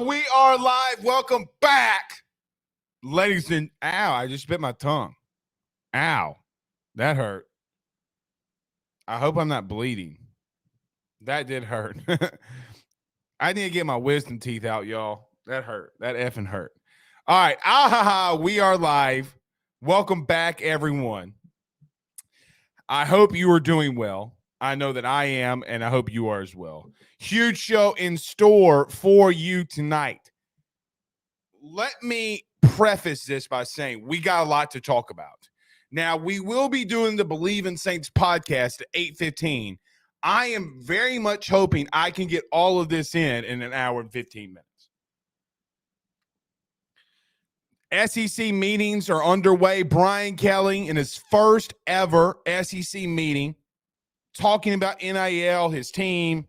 We are live. Welcome back, ladies and ow, I just bit my tongue. Ow. That hurt. I hope I'm not bleeding. That did hurt. I need to get my wisdom teeth out, y'all. That hurt. That effing hurt. All right. We are live. Welcome back, everyone. I hope you are doing well. I know that I am, and I hope you are as well. Huge show in store for you tonight. Let me preface this by saying we got a lot to talk about. Now, we will be doing the Believe in Saints podcast at 8:15. I am very much hoping I can get all of this in an hour and 15 minutes. SEC meetings are underway. Brian Kelly in his first ever SEC meeting talking about NIL, his team.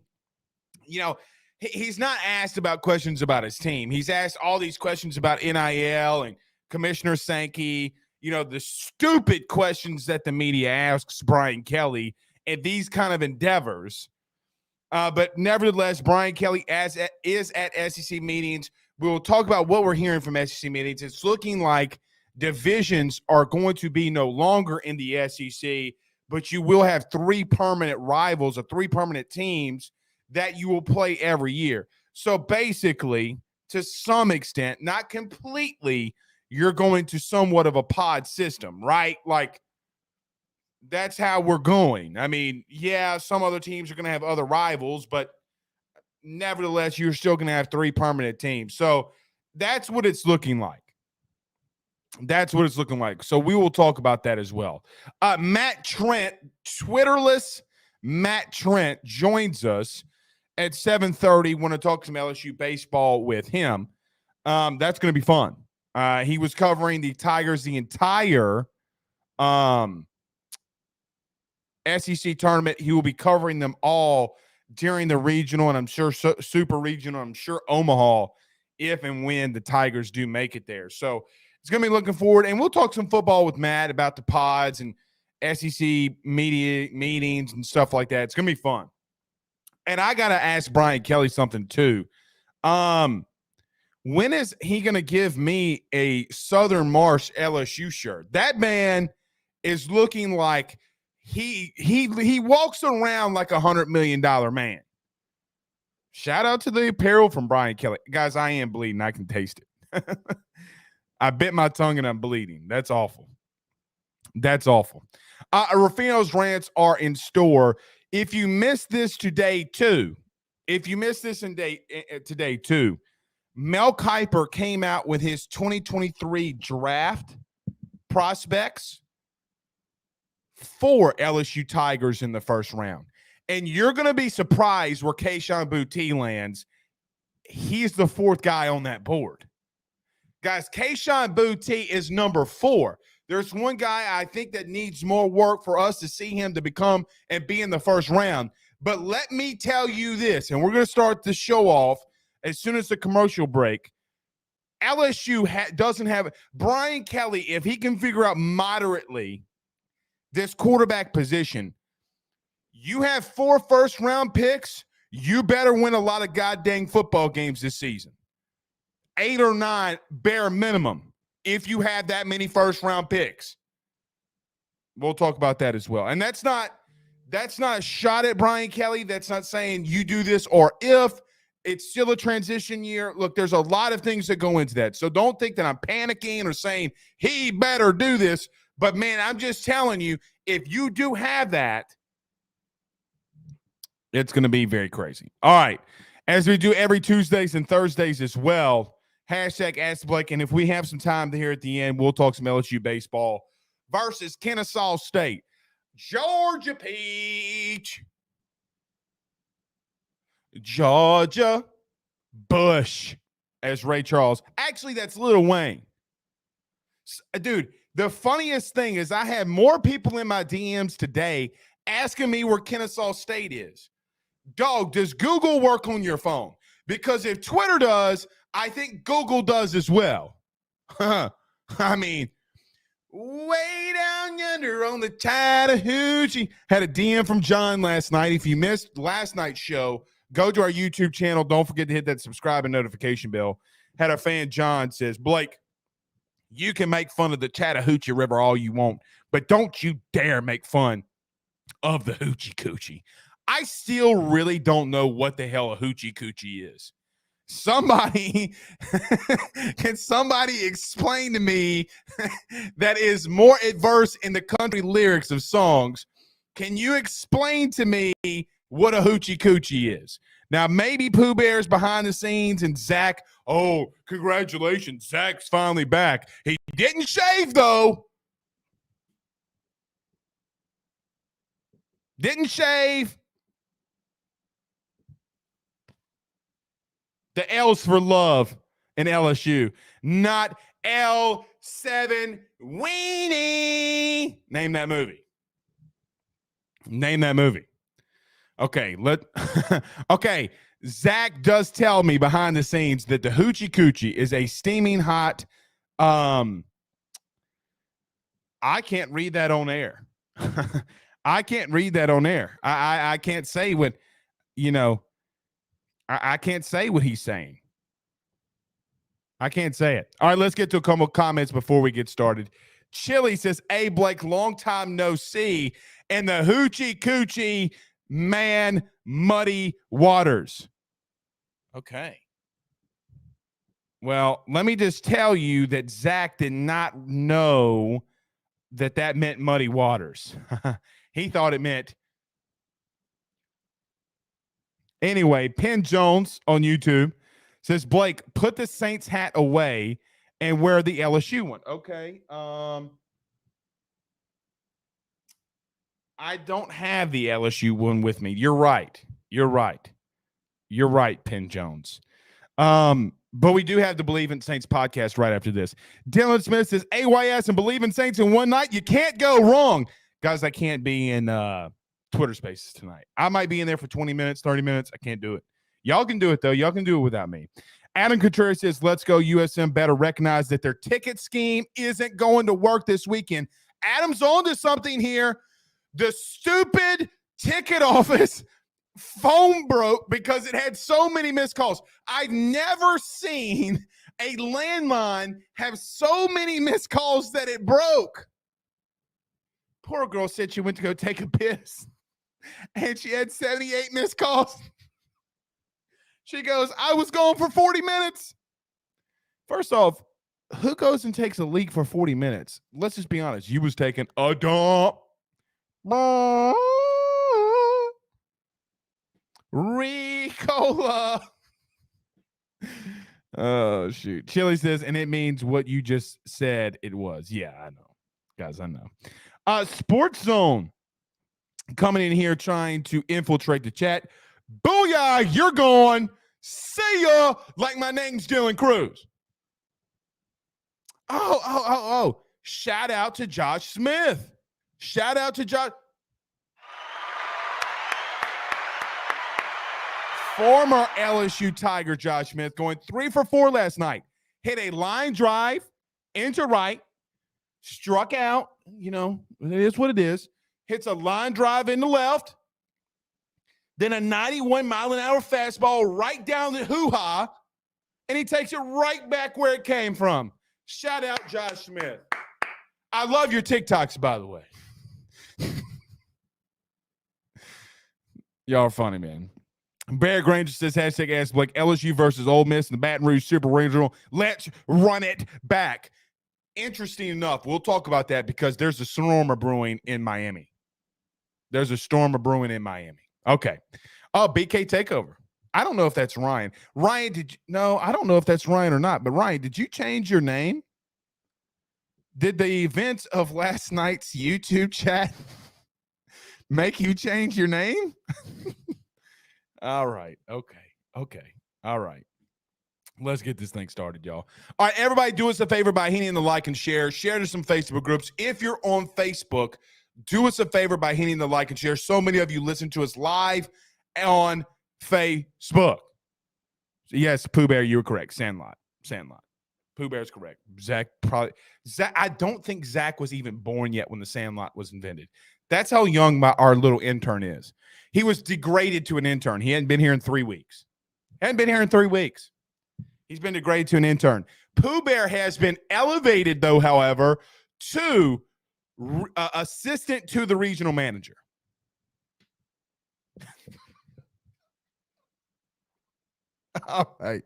You know, he's not asked about questions about his team. He's asked all these questions about NIL and Commissioner Sankey, you know, the stupid questions that the media asks Brian Kelly at these kind of endeavors. But nevertheless, Brian Kelly is at SEC meetings. We will talk about what we're hearing from SEC meetings. It's looking like divisions are going to be no longer in the SEC, but you will have three permanent rivals or three permanent teams that you will play every year. So basically, to some extent, not completely, you're going to somewhat of a pod system, right? Like, that's how we're going. I mean, yeah, some other teams are going to have other rivals, but nevertheless, you're still going to have three permanent teams. So that's what it's looking like. That's what it's looking like. So we will talk about that as well. Matt Trent, Twitterless Matt Trent, joins us at 7:30. Want to talk some LSU baseball with him. That's going to be fun. He was covering the Tigers the entire SEC tournament. He will be covering them all during the regional, and I'm sure super regional. I'm sure Omaha, if and when the Tigers do make it there. So it's going to be looking forward, and we'll talk some football with Matt about the pods and SEC media meetings and stuff like that. It's going to be fun. And I got to ask Brian Kelly something too. When is he going to give me a Southern Marsh LSU shirt? That man is looking like he walks around like $100 million man. Shout out to the apparel from Brian Kelly. Guys, I am bleeding. I can taste it. I bit my tongue and I'm bleeding. That's awful. That's awful. Rufino's rants are in store. If you missed this today too, today too, Mel Kiper came out with his 2023 draft prospects for LSU Tigers in the first round. And you're going to be surprised where Kayshon Boutte lands. He's the fourth guy on that board. Guys, Kayshon Boutte is number 4. There's one guy I think that needs more work for us to see him to become and be in the first round. But let me tell you this, and we're going to start the show off as soon as the commercial break. LSU doesn't have – Brian Kelly, if he can figure out moderately this quarterback position, you have 4 first-round picks, you better win a lot of goddamn football games this season. 8 or 9 bare minimum if you have that many first-round picks. We'll talk about that as well. And that's not a shot at Brian Kelly. That's not saying you do this or if. It's still a transition year. Look, there's a lot of things that go into that. So don't think that I'm panicking or saying he better do this. But, man, I'm just telling you, if you do have that, it's going to be very crazy. All right. As we do every Tuesdays and Thursdays as well, hashtag Ask Blake. And if we have some time here at the end, we'll talk some LSU baseball versus Kennesaw State. Georgia Peach. Georgia Bush, as Ray Charles. Actually, that's Lil Wayne. Dude, the funniest thing is I had more people in my DMs today asking me where Kennesaw State is. Dog, does Google work on your phone? Because if Twitter does, I think Google does as well. I mean, way down yonder on the Chattahoochee. Had a DM from John last night. If you missed last night's show, Go to our YouTube channel. Don't forget to hit that subscribe and notification bell. Had our fan John says, Blake, you can make fun of the Chattahoochee River all you want, but don't you dare make fun of the Hoochie Coochie. I still really don't know what the hell a Hoochie Coochie is. Somebody, can somebody explain to me that is more adverse in the country lyrics of songs? Can you explain to me what a Hoochie Coochie is? Now, maybe Pooh Bear's behind the scenes and Zach, oh, congratulations, Zach's finally back. He didn't shave, though. Didn't shave. The L's for love in LSU, not L7 Weenie. Name that movie. Name that movie. Okay, okay. Zach does tell me behind the scenes that the Hoochie Coochie is a steaming hot. I can't read that on air. I can't read that on air. I can't say what, I can't say what he's saying. I can't say it. All right, let's get to a couple of comments before we get started. Chili says, hey, Blake, long time no see. And the Hoochie Coochie, man, muddy waters. Okay. Well, let me just tell you that Zach did not know that meant muddy waters. He thought it meant. Anyway, Penn Jones on YouTube says, Blake, put the Saints hat away and wear the LSU one. Okay. I don't have the LSU one with me. You're right. You're right. You're right, Penn Jones. But we do have the Believe in Saints podcast right after this. Dylan Smith says, AYS and Believe in Saints in one night. You can't go wrong. Guys, I can't be in Twitter Spaces tonight. I might be in there for 20 minutes, 30 minutes. I can't do it. Y'all can do it, though. Y'all can do it without me. Adam Contreras says, let's go. USM better recognize that their ticket scheme isn't going to work this weekend. Adam's on to something here. The stupid ticket office phone broke because it had so many missed calls. I've never seen a landline have so many missed calls that it broke. Poor girl said she went to go take a piss and she had 78 missed calls. She goes, I was gone for 40 minutes. First off, who goes and takes a leak for 40 minutes? Let's just be honest. You was taking a dump. Ricola. Oh, shoot. Chili says, and it means what you just said it was. Yeah, I know. Guys, I know. Sports Zone coming in here trying to infiltrate the chat. Booyah, you're gone. See ya. Like my name's Dylan Cruz. Oh. Shout out to Josh Smith. Shout out to Josh. Former LSU Tiger Josh Smith going 3 for 4 last night. Hit a line drive into right. Struck out. It is what it is. Hits a line drive into left. Then a 91-mile-an-hour fastball right down the hoo-ha. And he takes it right back where it came from. Shout out Josh Smith. I love your TikToks, by the way. Y'all are funny, man. Bear Granger says, hashtag Ask Blake, LSU versus Ole Miss in the Baton Rouge Super Regional. Let's run it back. Interesting enough, we'll talk about that because there's a storm brewing in Miami. There's a storm brewing in Miami. Okay. BK Takeover. I don't know if that's Ryan. Ryan, I don't know if that's Ryan or not, but Ryan, did you change your name? Did the events of last night's YouTube chat make you change your name? All right. Okay. All right. Let's get this thing started, y'all. All right, everybody, do us a favor by hitting the like and share. Share to some Facebook groups. If you're on Facebook, do us a favor by hitting the like and share. So many of you listen to us live on Facebook. Yes, Pooh Bear, you were correct. Sandlot. Pooh Bear's correct. Zach, I don't think Zach was even born yet when the Sandlot was invented. That's how young our little intern is. He was degraded to an intern. He hadn't been here in 3 weeks. He's been degraded to an intern. Pooh Bear has been elevated, though, however, to assistant to the regional manager. All right.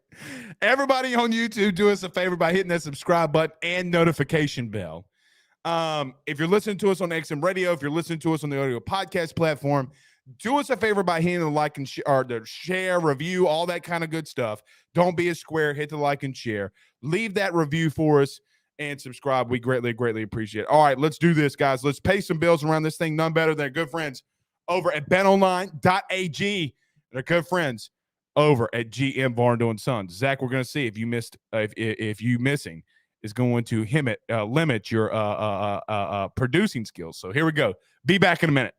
Everybody on YouTube, do us a favor by hitting that subscribe button and notification bell. If you're listening to us on XM Radio, if you're listening to us on the audio podcast platform, do us a favor by hitting the like and share, review, all that kind of good stuff. Don't be a square. Hit the like and share. Leave that review for us and subscribe. We greatly, greatly appreciate it. All right, let's do this, guys. Let's pay some bills around this thing. None better than our good friends over at betonline.ag. They're good friends over at GM Varnado & Sons. Zach, we're going to see if you missed, if you missing is going to limit your producing skills. So here we go. Be back in a minute.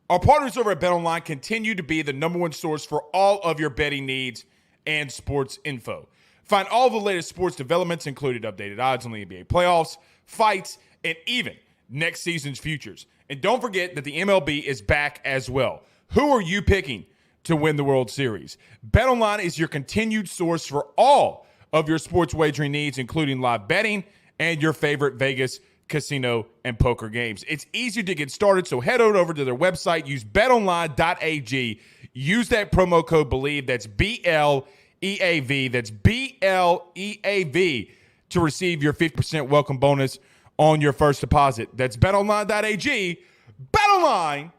Our partners over at BetOnline continue to be the number one source for all of your betting needs and sports info. Find all the latest sports developments, including updated odds on the NBA playoffs, fights, and even next season's futures. And don't forget that the MLB is back as well. Who are you picking to win the World Series? BetOnline is your continued source for all of your sports wagering needs, including live betting and your favorite Vegas casino and poker games. It's easy to get started, so head on over to their website. Use betonline.ag. Use that promo code BELIEVE. That's BLEAV. That's BLEAV to receive your 50% welcome bonus on your first deposit. That's betonline.ag. Betonline.ag.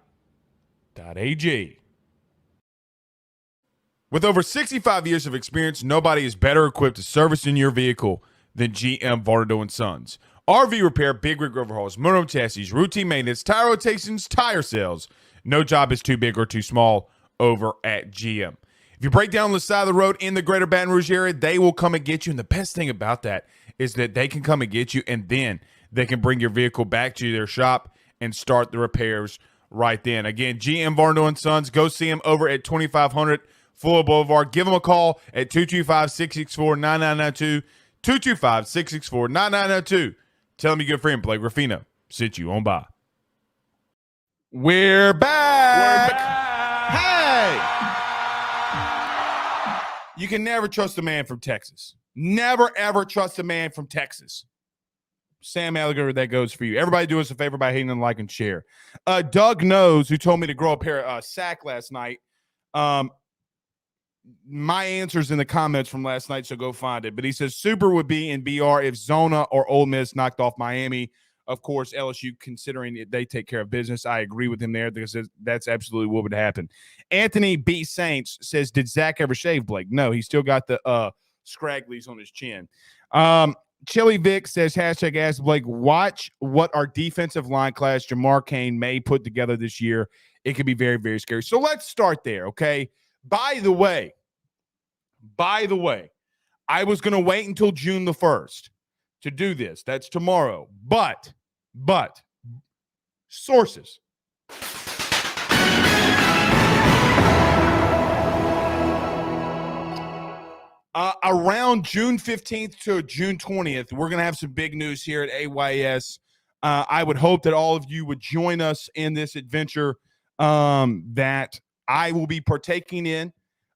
With over 65 years of experience, nobody is better equipped to service in your vehicle than GM Varnado & Sons. RV repair, big rig overhauls, motorhome chassis, routine maintenance, tire rotations, tire sales. No job is too big or too small over at GM. If you break down the side of the road in the greater Baton Rouge area, they will come and get you. And the best thing about that is that they can come and get you, and then they can bring your vehicle back to their shop and start the repairs right then. Again, GM Varnado & Sons. Go see them over at 2500 Fuller Boulevard. Give them a call at 225-664-9992. 225-664-9992. Tell them your good friend Blake Ruffino sent you on by. We're back. Hey! You can never trust a man from Texas. Never, ever trust a man from Texas. Sam Alligator, that goes for you. Everybody do us a favor by hitting the like and share. Doug Knows, who told me to grow a pair of sack last night. My answer's in the comments from last night, so go find it. But he says Super would be in BR if Zona or Ole Miss knocked off Miami. Of course, LSU, considering they take care of business. I agree with him there because that's absolutely what would happen. Anthony B. Saints says, did Zach ever shave Blake? No, he still got the scragglies on his chin. Chili Vic says, hashtag ask Blake, watch what our defensive line class Jamar Cain may put together this year. It could be very, very scary. So let's start there, okay? By the way, I was going to wait until June the 1st to do this. That's tomorrow. But sources. Around June 15th to June 20th, we're going to have some big news here at AYS. I would hope that all of you would join us in this adventure that I will be partaking in.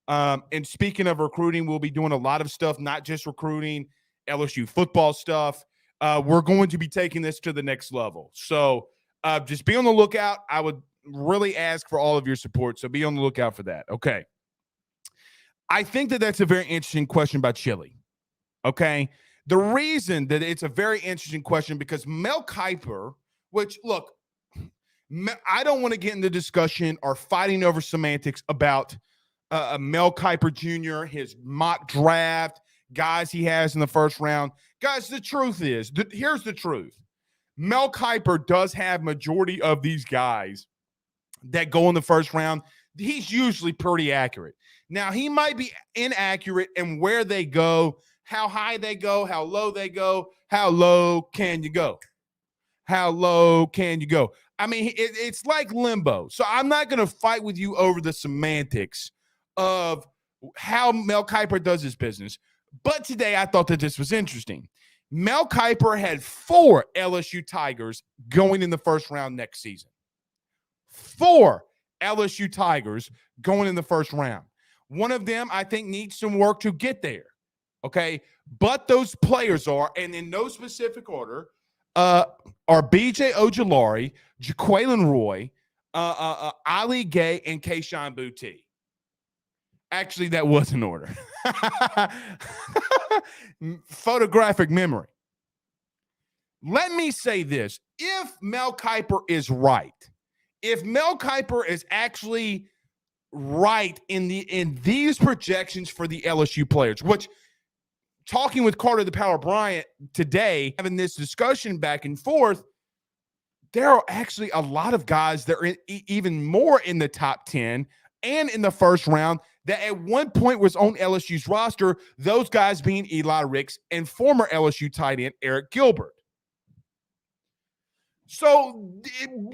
And speaking of recruiting, we'll be doing a lot of stuff, not just recruiting, LSU football stuff. We're going to be taking this to the next level. So just be on the lookout. I would really ask for all of your support. So be on the lookout for that. Okay. I think that that's a very interesting question by Chili. Okay. The reason that it's a very interesting question because Mel Kiper, which look, I don't want to get into discussion or fighting over semantics about Mel Kiper Jr., his mock draft, guys he has in the first round. Guys, the truth is, here's the truth. Mel Kiper does have majority of these guys that go in the first round. He's usually pretty accurate. Now, he might be inaccurate in where they go, how high they go, how low they go. How low can you go? How low can you go? I mean, it's like limbo. So I'm not going to fight with you over the semantics of how Mel Kiper does his business. But today I thought that this was interesting. Mel Kiper had 4 LSU Tigers going in the first round next season. 4 LSU Tigers going in the first round. One of them, I think, needs some work to get there. Okay. But those players are, and in no specific order, are BJ Ojulari, Jaqueline Roy, Ali Gay, and Keyshawn Boutte. Actually, that was in order. Photographic memory. Let me say this. If Mel Kiper is right, if Mel Kiper is actually right in these projections for the LSU players, which, talking with Carter the Power Bryant today, having this discussion back and forth, there are actually a lot of guys that are even more in the top 10 and in the first round that at one point was on LSU's roster, those guys being Eli Ricks and former LSU tight end Eric Gilbert. So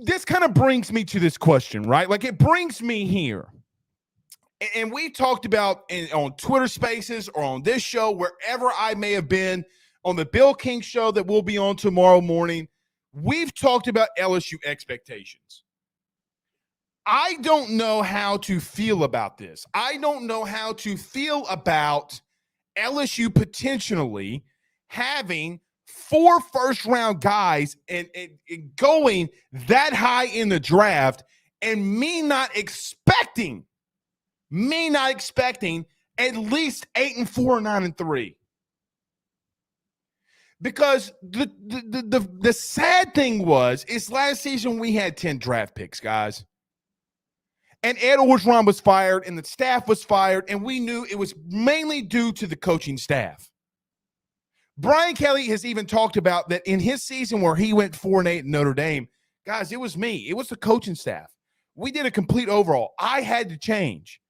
this kind of brings me to this question, right? Like, it brings me here. And we talked about on Twitter Spaces or on this show, wherever I may have been, on the Bill King show that we'll be on tomorrow morning, we've talked about LSU expectations. I don't know how to feel about this. I don't know how to feel about LSU potentially having 4 first-round guys and going that high in the draft, and me not expecting at least 8-4, 9-3. Because the sad thing is last season we had 10 draft picks, guys. And Ed Orgeron was fired and the staff was fired, and we knew it was mainly due to the coaching staff. Brian Kelly has even talked about that in his season where he went 4-8 in Notre Dame. Guys, it was me. It was the coaching staff. We did a complete overhaul. I had to change.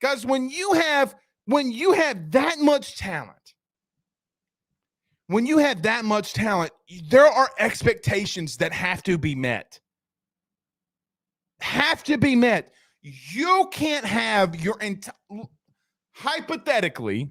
Guys, when you have that much talent, there are expectations that have to be met. You can't have hypothetically,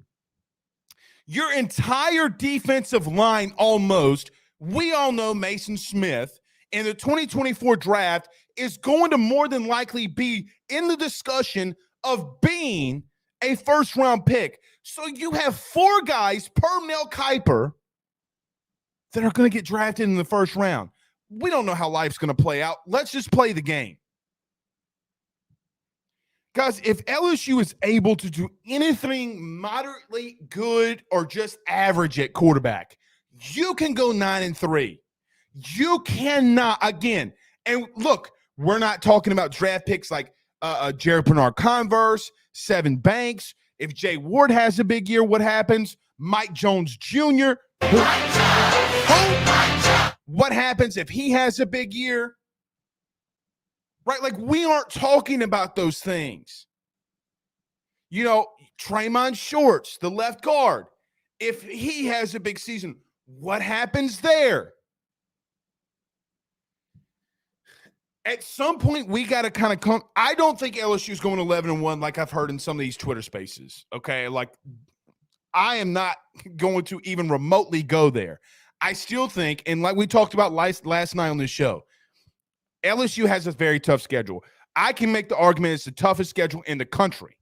your entire defensive line almost, we all know Mason Smith in the 2024 draft is going to more than likely be in the discussion of being a first-round pick. So you have 4 guys per Mel Kiper that are going to get drafted in the first round. We don't know how life's going to play out. Let's just play the game. Guys, if LSU is able to do anything moderately good or just average at quarterback, you can go 9-3. You cannot, again, and look, we're not talking about draft picks like Jared Bernard-Converse, Seven Banks. If Jay Ward has a big year, what happens? Mike Jones Jr. What happens if he has a big year? Right? Like, we aren't talking about those things. You know, Tremont Shorts, the left guard, if he has a big season, what happens there? At some point, we got to kind of come. I don't think LSU is going 11-1 like I've heard in some of these Twitter spaces. Okay. Like, I am not going to even remotely go there. I still think, and like we talked about last night on this show, LSU has a very tough schedule. I can make the argument it's the toughest schedule in the country.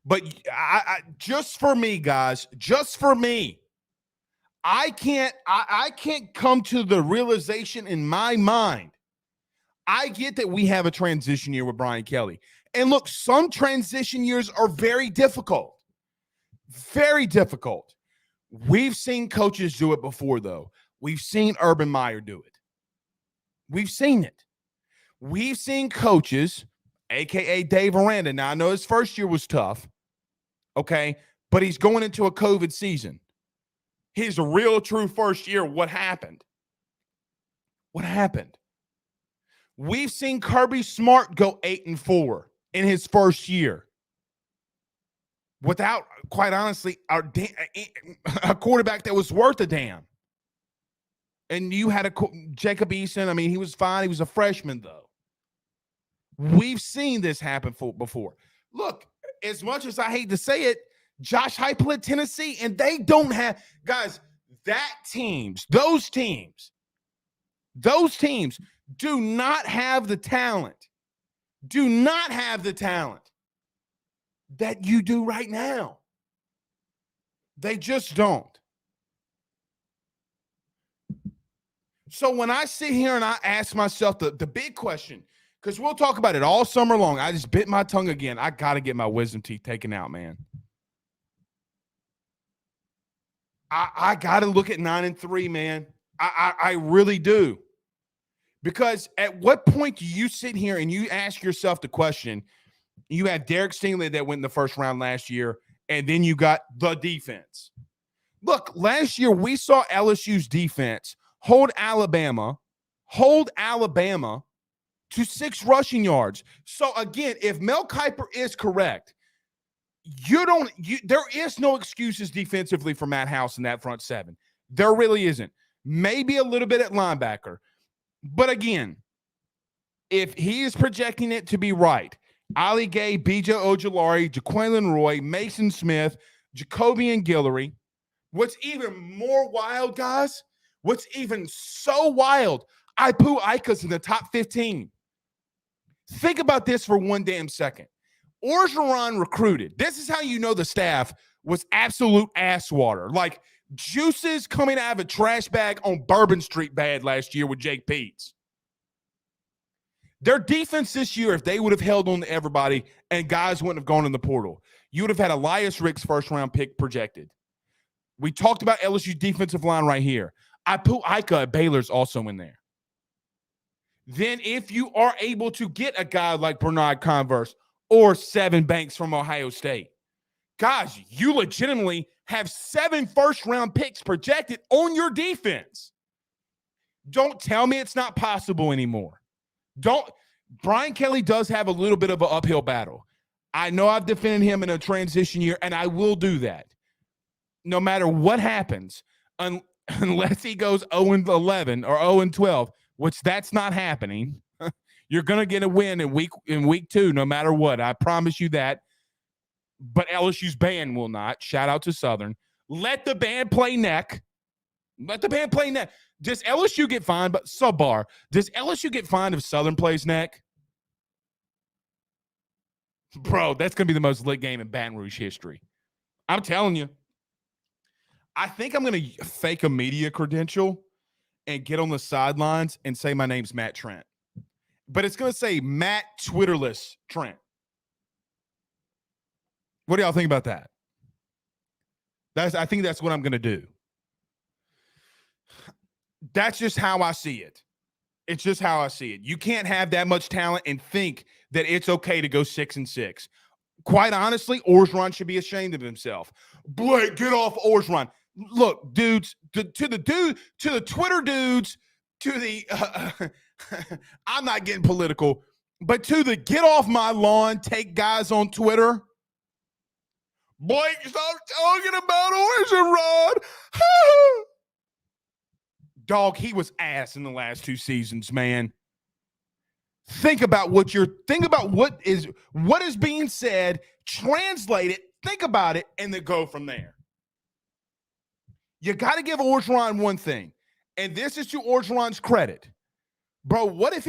But I just for me, guys, I can't come to the realization in my mind. I get that we have a transition year with Brian Kelly. And look, some transition years are very difficult. Very difficult. We've seen coaches do it before, though. We've seen Urban Meyer do it. We've seen it. We've seen coaches, a.k.a. Dave Aranda. Now, I know his first year was tough, okay, but he's going into a COVID season. His real, true first year, what happened? We've seen Kirby Smart go 8-4 in his first year without, quite honestly, a quarterback that was worth a damn. And you had Jacob Eason. I mean, he was fine. He was a freshman, though. We've seen this happen before. Look, as much as I hate to say it, Josh Heupel at Tennessee, and they don't have guys. Those teams do not have the talent. Do not have the talent that you do right now. They just don't. So when I sit here and I ask myself the big question, because we'll talk about it all summer long. I just bit my tongue again. I got to get my wisdom teeth taken out, man. I got to look at 9-3, man. I really do. Because at what point do you sit here and you ask yourself the question, you have Derek Stingley that went in the first round last year, and then you got the defense. Look, last year we saw LSU's defense hold Alabama to 6 rushing yards. So again, if Mel Kiper is correct, there is no excuses defensively for Matt House in that front 7. There really isn't. Maybe a little bit at linebacker. But again, if he is projecting it to be right, Ali Gay, BJ Ojulari, Jaquelin Roy, Mason Smith, Jacoby and Guillory. What's even more wild, guys, what's even so wild, Ipu Ika's in the top 15. Think about this for one damn second. Orgeron recruited. This is how you know the staff was absolute ass water. Like juices coming out of a trash bag on Bourbon Street bad last year with Jake Peets. Their defense this year, if they would have held on to everybody and guys wouldn't have gone in the portal, you would have had Elias Ricks first-round pick projected. We talked about LSU's defensive line right here. Ipu Ika at Baylor's also in there. Then if you are able to get a guy like Bernard Converse or Seven Banks from Ohio State, guys, you legitimately have 7 first-round picks projected on your defense. Don't tell me it's not possible anymore. Brian Kelly does have a little bit of an uphill battle. I know I've defended him in a transition year, and I will do that. No matter what happens, unless he goes 0-11 or 0-12, which that's not happening, you're going to get a win in week 2, no matter what. I promise you that. But LSU's band will not. Shout out to Southern. Let the band play neck. Let the band play neck. Does LSU get fined? But subbar. Does LSU get fined if Southern plays neck? Bro, that's going to be the most lit game in Baton Rouge history. I'm telling you. I think I'm going to fake a media credential and get on the sidelines and say my name's Matt Trent. But it's going to say Matt Twitterless Trent. What do y'all think about that? I think that's what I'm going to do. That's just how I see it. It's just how I see it. You can't have that much talent and think that it's okay to go 6-6. Quite honestly, Orgeron should be ashamed of himself. Blake, get off Orgeron. Look, dudes, to the Twitter dudes, to the I'm not getting political, but to the get off my lawn, take guys on Twitter. Blake, stop talking about Orgeron. Dog, he was ass in the last 2 seasons, man. Think about what is being said, translate it, think about it, and then go from there. You got to give Orgeron one thing, and this is to Orgeron's credit. Bro, what if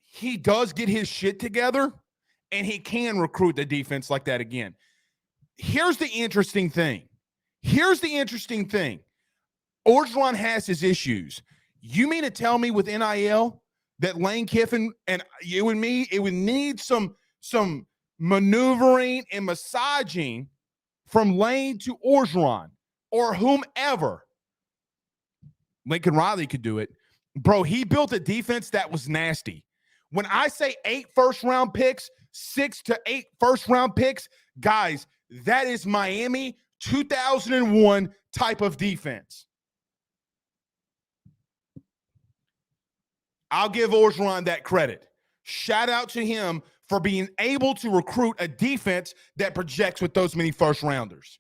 he does get his shit together and he can recruit the defense like that again? Here's the interesting thing. Orgeron has his issues. You mean to tell me with NIL that Lane Kiffin and you and me, it would need some maneuvering and massaging from Lane to Orgeron or whomever? Lincoln Riley could do it. Bro, he built a defense that was nasty. When I say 8 first-round picks, 6 to 8 first-round picks, guys, that is Miami 2001 type of defense. I'll give Orgeron that credit. Shout out to him for being able to recruit a defense that projects with those many first-rounders.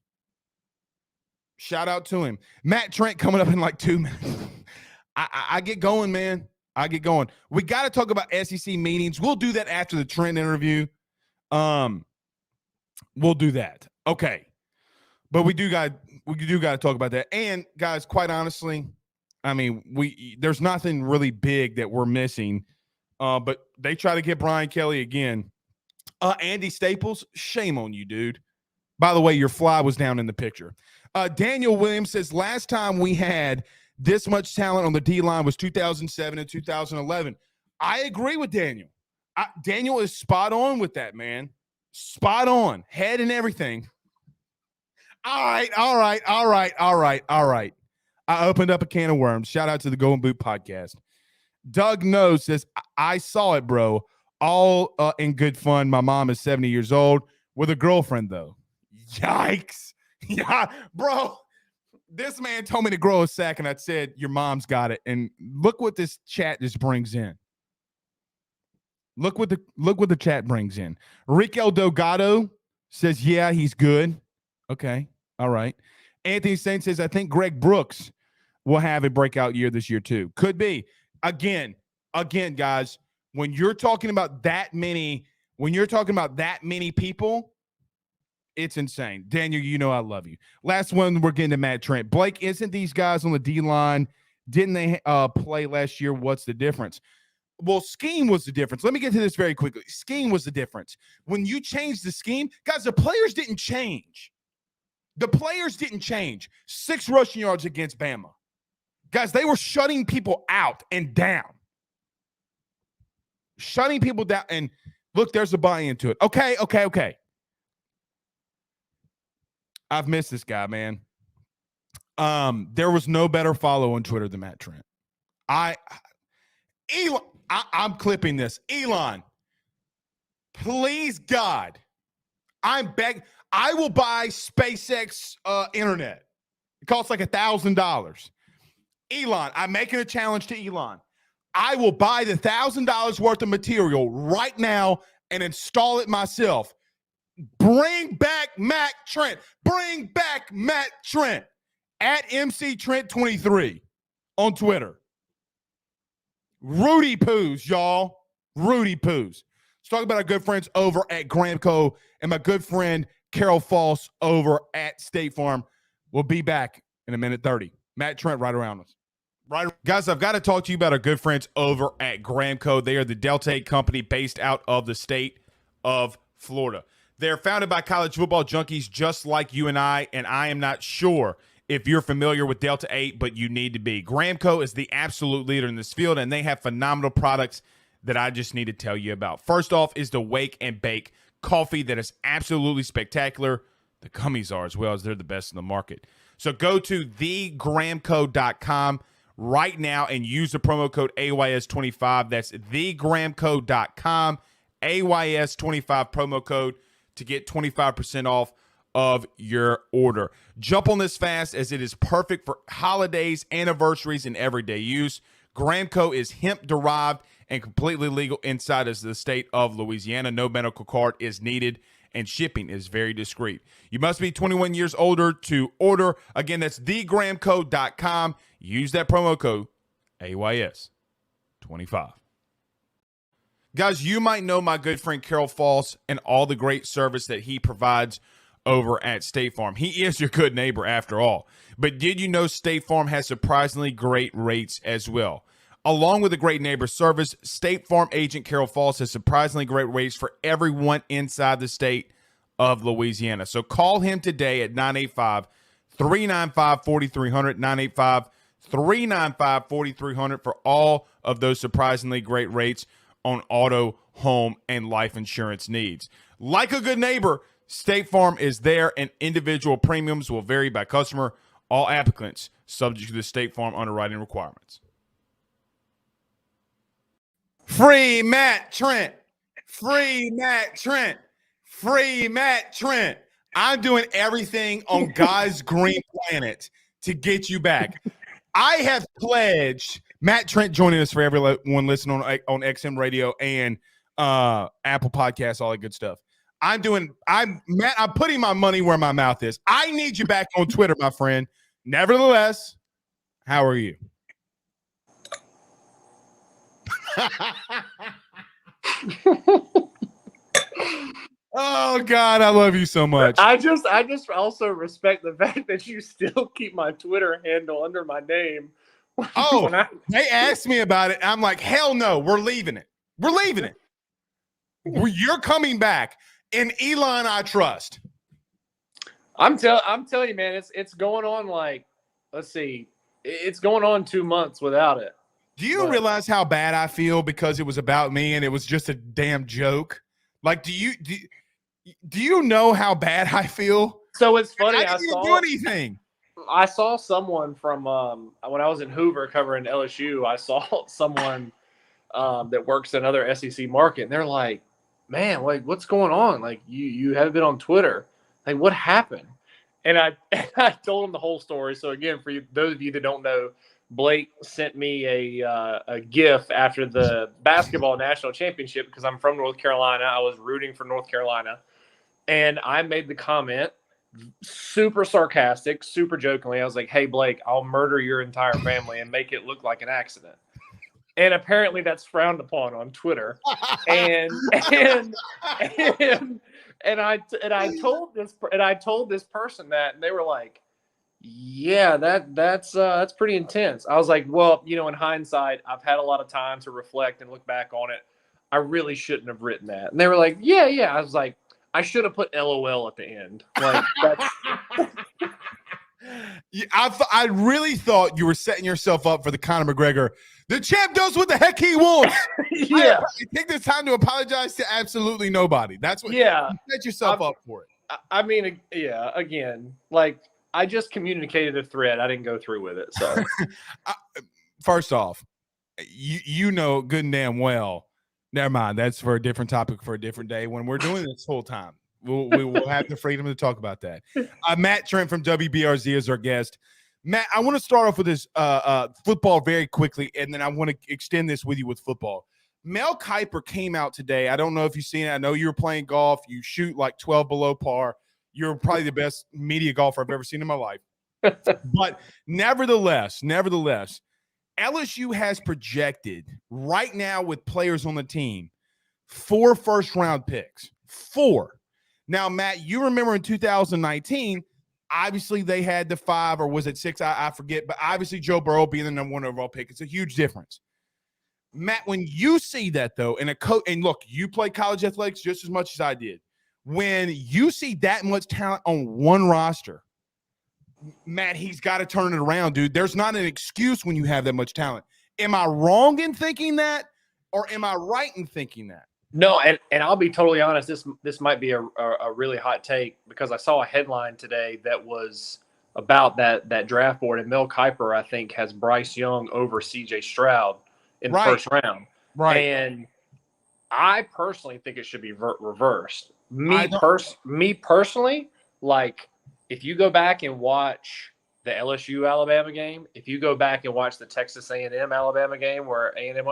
Shout out to him. Matt Trent coming up in like 2 minutes. I get going, man. I get going. We got to talk about SEC meetings. We'll do that after the Trent interview. We'll do that. Okay. But we do got to talk about that. And guys, quite honestly, I mean, there's nothing really big that we're missing. But they try to get Brian Kelly again. Andy Staples, shame on you, dude. By the way, your fly was down in the picture. Daniel Williams says last time we had this much talent on the D-line was 2007 and 2011. I agree with Daniel. Daniel is spot on with that, man. Spot on. Head and everything. All right. I opened up a can of worms. Shout out to the Golden Boot podcast. Doug Knows says, I saw it, bro. All in good fun. My mom is 70 years old with a girlfriend, though. Yikes. Yeah, bro. This man told me to grow a sack, and I said, your mom's got it. And look what this chat just brings in. Look what the chat brings in. Rico Delgado says, yeah, he's good. Okay. All right. Anthony Saint says, I think Greg Brooks will have a breakout year this year, too. Could be. Again, guys, when you're talking about that many people, it's insane. Daniel, you know I love you. Last one, we're getting to Matt Trent. Blake, isn't these guys on the D-line, didn't they play last year? What's the difference? Well, scheme was the difference. Let me get to this very quickly. Scheme was the difference. When you changed the scheme, guys, the players didn't change. The players didn't change. 6 rushing yards against Bama. Guys, they were shutting people out and down. Shutting people down. And look, there's a buy-in to it. Okay. I've missed this guy, man. There was no better follow on Twitter than Matt Trent. I'm clipping this. Elon, please, God, I'm begging. I will buy SpaceX internet. It costs like $1,000. Elon, I'm making a challenge to Elon. I will buy the $1,000 worth of material right now and install it myself. Bring back Matt Trent. Bring back Matt Trent at MC Trent 23 on Twitter. Rudy Poos, y'all. Rudy Poos. Let's talk about our good friends over at Gramco and my good friend Carol Falls over at State Farm. We'll be back in a minute 30. Matt Trent right around us. Right, guys, I've got to talk to you about our good friends over at Gramco. They are the Delta 8 company based out of the state of Florida. They're founded by college football junkies just like you and I am not sure if you're familiar with Delta 8, but you need to be. Gramco is the absolute leader in this field, and they have phenomenal products that I just need to tell you about. First off is the Wake and Bake coffee that is absolutely spectacular. The gummies are as well, as they're the best in the market. So go to thegramco.com right now and use the promo code AYS25. That's thegramco.com, AYS25 promo code to get 25% off of your order. Jump on this fast as it is perfect for holidays, anniversaries, and everyday use. Gramco is hemp-derived and completely legal inside of the state of Louisiana. No medical card is needed, and shipping is very discreet. You must be 21 years older to order. Again, that's thegramco.com. Use that promo code AYS25. Guys, you might know my good friend Carol Falls and all the great service that he provides over at State Farm. He is your good neighbor after all. But did you know State Farm has surprisingly great rates as well? Along with the great neighbor service, State Farm agent Carol Falls has surprisingly great rates for everyone inside the state of Louisiana. So call him today at 985-395-4300, 985-395-4300 for all of those surprisingly great rates on auto, home, and life insurance needs. Like a good neighbor, State Farm is there, and individual premiums will vary by customer. All applicants subject to the State Farm underwriting requirements. Free Matt Trent. Free Matt Trent. Free Matt Trent. I'm doing everything on God's green planet to get you back. I have pledged Matt Trent joining us for everyone listening on XM Radio and Apple Podcasts, all that good stuff. I'm putting my money where my mouth is. I need you back on Twitter, my friend. Nevertheless, how are you? Oh God, I love you so much. I just also respect the fact that you still keep my Twitter handle under my name. Oh, they asked me about it. I'm like, hell no, we're leaving it. We're leaving it. You're coming back. And Elon, I trust. I'm telling you, man, it's going on like, let's see, it's going on 2 months without it. Do you realize how bad I feel because it was about me and it was just a damn joke? Like, do you know how bad I feel? So it's funny. I didn't do anything. I saw someone from when I was in Hoover covering LSU. I saw someone that works in another SEC market, and they're like, "Man, like, what's going on? Like, you haven't been on Twitter. Like, what happened?" And I told them the whole story. So again, for those of you that don't know, Blake sent me a GIF after the basketball national championship because I'm from North Carolina. I was rooting for North Carolina, and I made the comment, super sarcastic, super jokingly. I was like, "Hey, Blake, I'll murder your entire family and make it look like an accident." And apparently that's frowned upon on Twitter. And I told this person that, and they were like, "Yeah, that's pretty intense." I was like, "Well, in hindsight, I've had a lot of time to reflect and look back on it. I really shouldn't have written that." And they were like, "Yeah." I was like, I should have put LOL at the end. Like, that's... I really thought you were setting yourself up for the Conor McGregor. The champ does what the heck he wants. Yeah. Take this time to apologize to absolutely nobody. That's what. Yeah. You set yourself up for it. I mean, yeah. Again, like, I just communicated a thread. I didn't go through with it. So, first off, you know good and damn well. Never mind. That's for a different topic for a different day. When we're doing this whole time, we will have the freedom to talk about that. Matt Trent from WBRZ is our guest. Matt, I want to start off with this football very quickly, and then I want to extend this with you with football. Mel Kiper came out today. I don't know if you've seen it. I know you were playing golf. You shoot like 12 below par. You're probably the best media golfer I've ever seen in my life. But nevertheless, LSU has projected right now with players on the team 4 first-round picks. 4. Now, Matt, you remember in 2019, obviously they had the 5, or was it 6? I forget. But obviously Joe Burrow being the number 1 overall pick, it's a huge difference. Matt, when you see that, though, and look, you play college athletics just as much as I did. When you see that much talent on one roster, Matt, he's got to turn it around, dude. There's not an excuse when you have that much talent. Am I wrong in thinking that, or am I right in thinking that? No, and I'll be totally honest. This might be a really hot take because I saw a headline today that was about that draft board, and Mel Kiper, I think, has Bryce Young over C.J. Stroud in the first round. Right. And I personally think it should be reversed. Me personally, like, if you go back and watch the LSU Alabama game, if you go back and watch the Texas A&M Alabama game where A&M,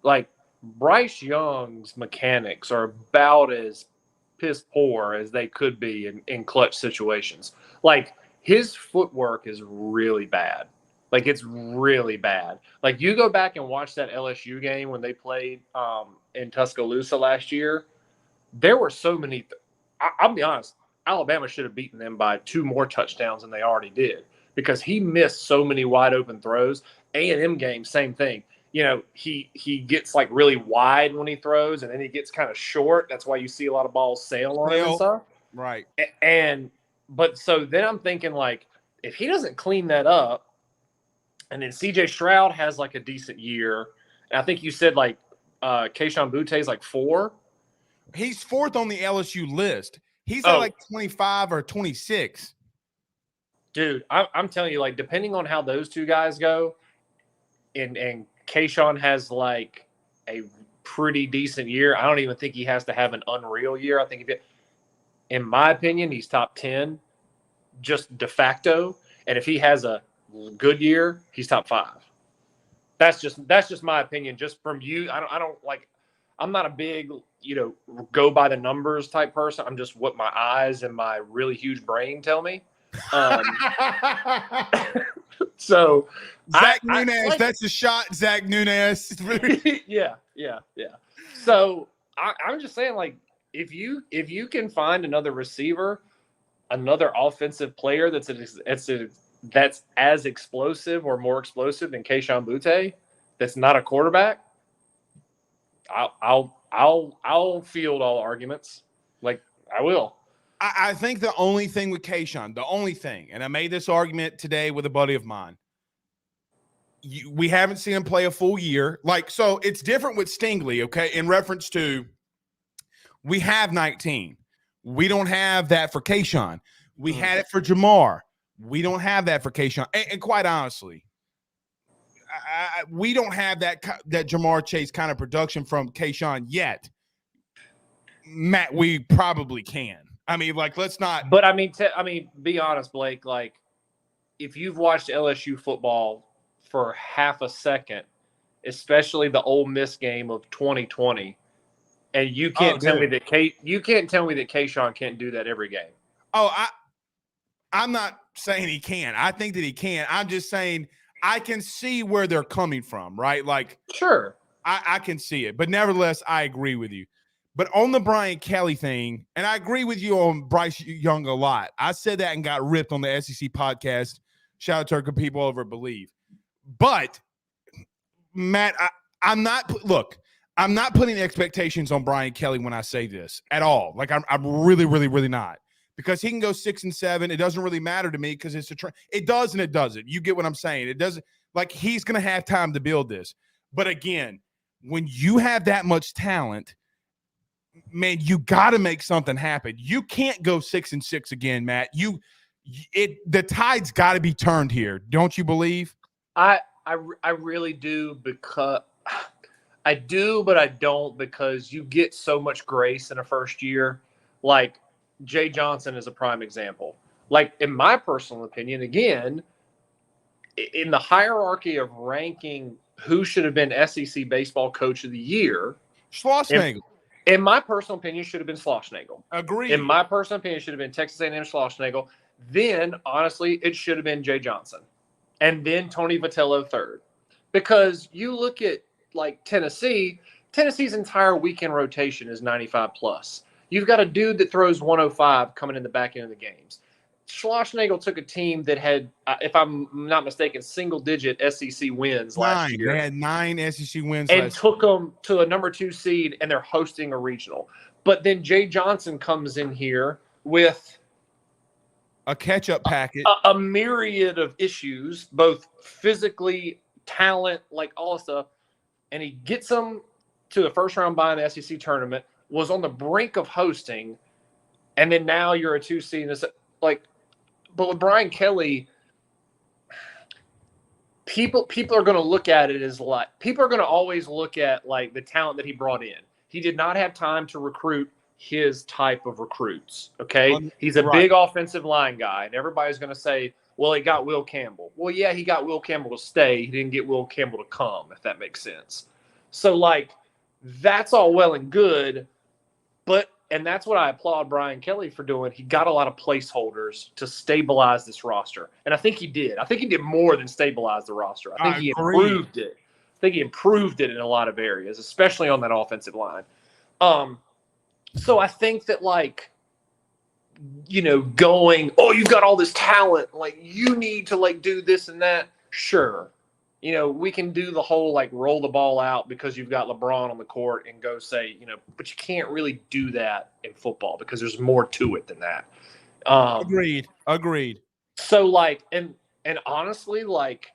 like, Bryce Young's mechanics are about as piss poor as they could be in clutch situations. Like, his footwork is really bad. Like, it's really bad. Like, you go back and watch that LSU game when they played in Tuscaloosa last year. There were so many. I'll be honest. Alabama should have beaten them by 2 more touchdowns than they already did because he missed so many wide open throws. A&M game, same thing. He gets like really wide when he throws, and then he gets kind of short. That's why you see a lot of balls sail on him and stuff. Right. But so then I'm thinking, like, if he doesn't clean that up, and then C.J. Stroud has like a decent year, and I think you said like Kayshon Boutte is like 4. He's 4th on the LSU list. He's at like 25 or 26. Dude, I'm telling you, like, depending on how those 2 guys go, and Kayshon has like a pretty decent year. I don't even think he has to have an unreal year. I think in my opinion, he's top 10 just de facto. And if he has a good year, he's top 5. That's just my opinion. Just from you, I don't like. I'm not a big, go by the numbers type person. I'm just what my eyes and my really huge brain tell me. So Zach Nunez, that's a shot, Zach Nunez. Yeah. So I'm just saying, like, if you can find another receiver, another offensive player that's as explosive or more explosive than Kayshon Boutte, that's not a quarterback, I'll field all arguments. Like I will. I think the only thing with Kayshon, the only thing, and I made this argument today with a buddy of mine. We haven't seen him play a full year. Like, so it's different with Stingley, okay, in reference to we have 19. We don't have that for Kayshon. We had it for Jamar. We don't have that for Kayshon. And quite honestly, we don't have that Jamar Chase kind of production from Kayshon yet. Matt, we probably can. I mean, like, let's not. But I mean, be honest, Blake. Like, if you've watched LSU football for half a second, especially the Ole Miss game of 2020, and you can't tell me that Kayshon can't do that every game. Oh, I'm not saying he can. I think that he can. I'm just saying I can see where they're coming from, right? Like, sure, I can see it, but nevertheless, I agree with you. But on the Brian Kelly thing, and I agree with you on Bryce Young a lot. I said that and got ripped on the SEC podcast. Shout out to our people over at Believe. But, Matt, I'm not putting expectations on Brian Kelly when I say this at all. Like, I'm really, really, really not. Because he can go 6-7. It doesn't really matter to me because it's a trend. It does and it doesn't. You get what I'm saying. It doesn't. Like, he's going to have time to build this. But, again, when you have that much talent, man, you got to make something happen. You can't go 6-6 again, Matt. The tide's got to be turned here. Don't you believe? I really do, because I do, but I don't, because you get so much grace in a first year. Like Jay Johnson is a prime example. Like, in my personal opinion, again, in the hierarchy of ranking who should have been SEC baseball coach of the year, Schlossnagle. In my personal opinion, should have been Schlossnagle. Agreed. In my personal opinion, should have been Texas A&M Schlossnagle. Then, honestly, it should have been Jay Johnson. And then Tony Vitello third. Because you look at, like, Tennessee's entire weekend rotation is 95 plus. You've got a dude that throws 105 coming in the back end of the games. Schlossnagle took a team that had, if I'm not mistaken, single-digit SEC wins last year. They had 9 SEC wins and took them to a number 2 seed, and they're hosting a regional. But then Jay Johnson comes in here with a catch-up packet, a myriad of issues, both physically, talent, like all that stuff, and he gets them to the first-round bye in the SEC tournament, was on the brink of hosting, and then now you're a 2 seed. Like, but with Brian Kelly, people are going to look at it as like, people are going to always look at like the talent that he brought in. He did not have time to recruit his type of recruits. Okay. He's a big offensive line guy, and everybody's going to say, well, he got Will Campbell. Well, yeah, he got Will Campbell to stay. He didn't get Will Campbell to come, if that makes sense. So, like, that's all well and good, and that's what I applaud Brian Kelly for doing. He got a lot of placeholders to stabilize this roster. And I think he did. I think he did more than stabilize the roster. I think he improved it. I think he improved it in a lot of areas, especially on that offensive line. So I think that, like, you know, going, oh, you've got all this talent, like, you need to, like, do this and that. Sure. You know, we can do the whole, like, roll the ball out because you've got LeBron on the court and go say, you know, but you can't really do that in football because there's more to it than that. Agreed. So, like, and honestly, like,